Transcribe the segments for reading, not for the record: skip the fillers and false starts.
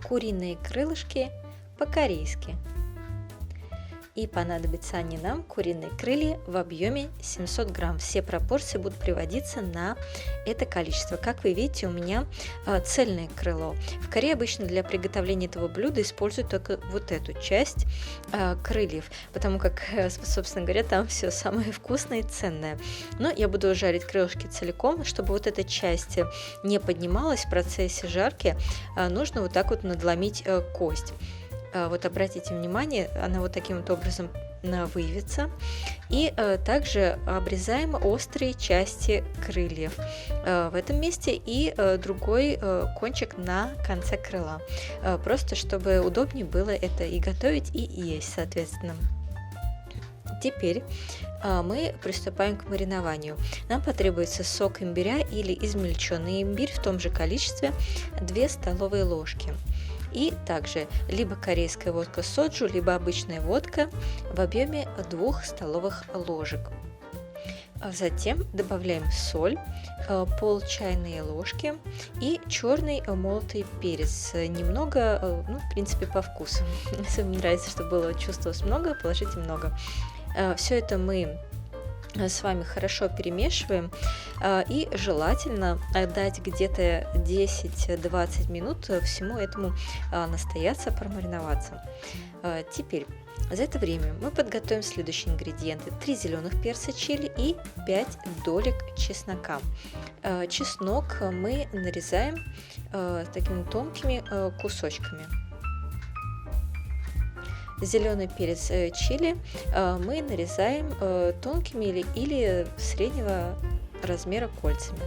куриные крылышки по-корейски. И понадобятся они нам, куриные крылья, в объеме 700 грамм. Все пропорции будут приводиться на это количество. Как вы видите, у меня цельное крыло. В Корее обычно для приготовления этого блюда используют только вот эту часть крыльев, потому как, собственно говоря, там все самое вкусное и ценное. Но я буду жарить крылышки целиком, чтобы вот эта часть не поднималась в процессе жарки, нужно вот так вот надломить кость. Вот обратите внимание, она вот таким вот образом выявится. И также обрезаем острые части крыльев в этом месте и другой кончик на конце крыла. Просто чтобы удобнее было это и готовить, и есть, соответственно. Теперь мы приступаем к маринованию. Нам потребуется сок имбиря или измельченный имбирь в том же количестве 2 столовые ложки. И также либо корейская водка соджу, либо обычная водка в объеме 2 столовых ложек. Затем добавляем соль, пол чайной ложки и черный молотый перец. Немного, в принципе, по вкусу. Если вам нравится, чтобы было чувствовалось много, положите много. Все это мы с вами хорошо перемешиваем и желательно дать где-то 10-20 минут всему этому настояться, промариноваться. Теперь за это время мы подготовим следующие ингредиенты: 3 зеленых перца чили и 5 долек чеснока. Чеснок мы нарезаем такими тонкими кусочками. Зеленый перец чили мы нарезаем тонкими или среднего размера кольцами.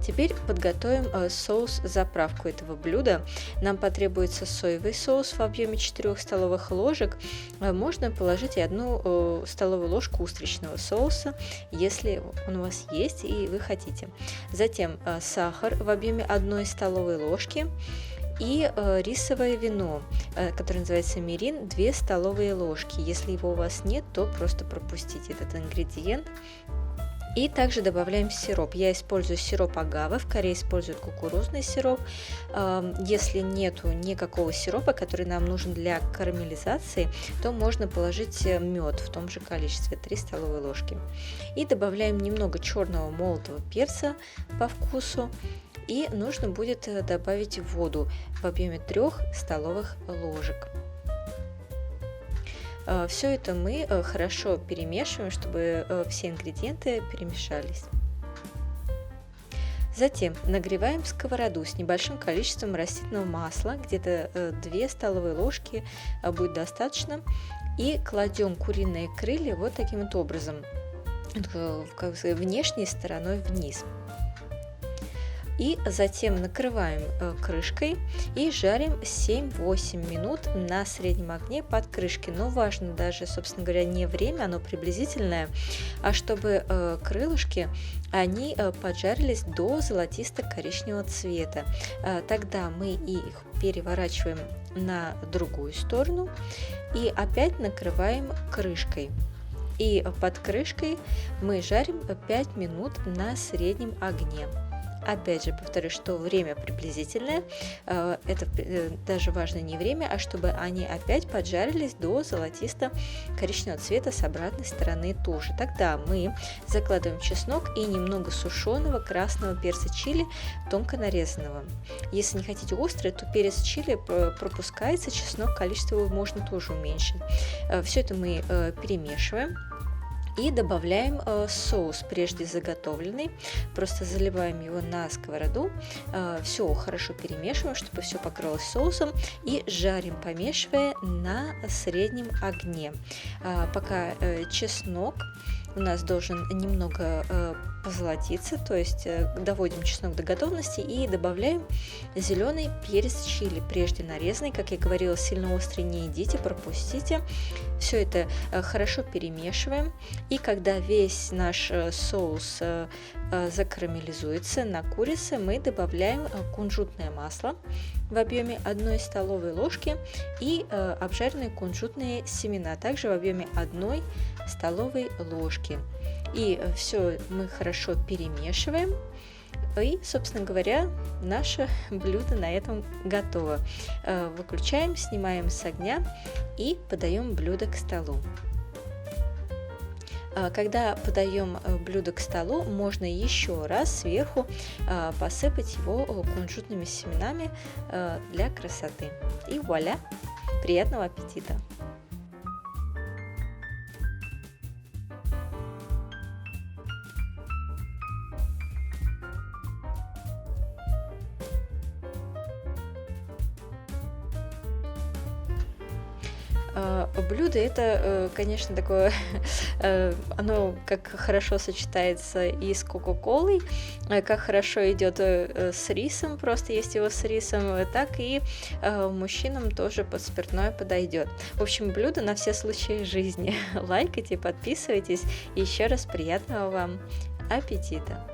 Теперь подготовим соус-заправку этого блюда. Нам потребуется соевый соус в объеме 4 столовых ложек. Можно положить и 1 столовую ложку устричного соуса, если он у вас есть и вы хотите. Затем сахар в объеме 1 столовой ложки. И рисовое вино, которое называется мирин, 2 столовые ложки. Если его у вас нет, то просто пропустите этот ингредиент. И также добавляем сироп. Я использую сироп агавы, в Корее используют кукурузный сироп. Если нету никакого сиропа, который нам нужен для карамелизации, то можно положить мед в том же количестве, 3 столовые ложки. И добавляем немного черного молотого перца по вкусу. И нужно будет добавить воду в объеме 3 столовых ложек. Все это мы хорошо перемешиваем, чтобы все ингредиенты перемешались. Затем нагреваем сковороду с небольшим количеством растительного масла, где-то 2 столовые ложки будет достаточно. И кладем куриные крылья вот таким вот образом, внешней стороной вниз. И затем накрываем крышкой и жарим 7-8 минут на среднем огне под крышкой. Но важно даже, собственно говоря, не время, оно приблизительное, а чтобы крылышки, они поджарились до золотисто-коричневого цвета. Тогда мы их переворачиваем на другую сторону и опять накрываем крышкой. И под крышкой мы жарим 5 минут на среднем огне. Опять же, повторюсь, что время приблизительное, это даже важно не время, а чтобы они опять поджарились до золотисто-коричневого цвета с обратной стороны тоже. Тогда мы закладываем чеснок и немного сушеного красного перца чили, тонко нарезанного. Если не хотите острый, то перец чили пропускается, чеснок, количество его можно тоже уменьшить. Все это мы перемешиваем. И добавляем соус, прежде заготовленный, просто заливаем его на сковороду, все хорошо перемешиваем, чтобы все покрылось соусом, и жарим, помешивая на среднем огне, пока чеснок у нас должен немного позолотиться, то есть доводим чеснок до готовности и добавляем зеленый перец чили, прежде нарезанный, как я говорила, сильно острый не едите, пропустите. Все это хорошо перемешиваем, и когда весь наш соус закарамелизуется на курице, мы добавляем кунжутное масло в объеме 1 столовой ложки и обжаренные кунжутные семена, также в объеме 1 столовой ложки. И все мы хорошо перемешиваем. И, собственно говоря, наше блюдо на этом готово. Выключаем, снимаем с огня и подаем блюдо к столу. Когда подаем блюдо к столу, можно еще раз сверху посыпать его кунжутными семенами для красоты. И вуаля! Приятного аппетита! Блюдо это, конечно, такое, оно как хорошо сочетается и с кока-колой, как хорошо идет с рисом, просто есть его с рисом, так и мужчинам тоже под спиртное подойдет. В общем, блюдо на все случаи жизни. Лайкайте, подписывайтесь. И еще раз приятного вам аппетита!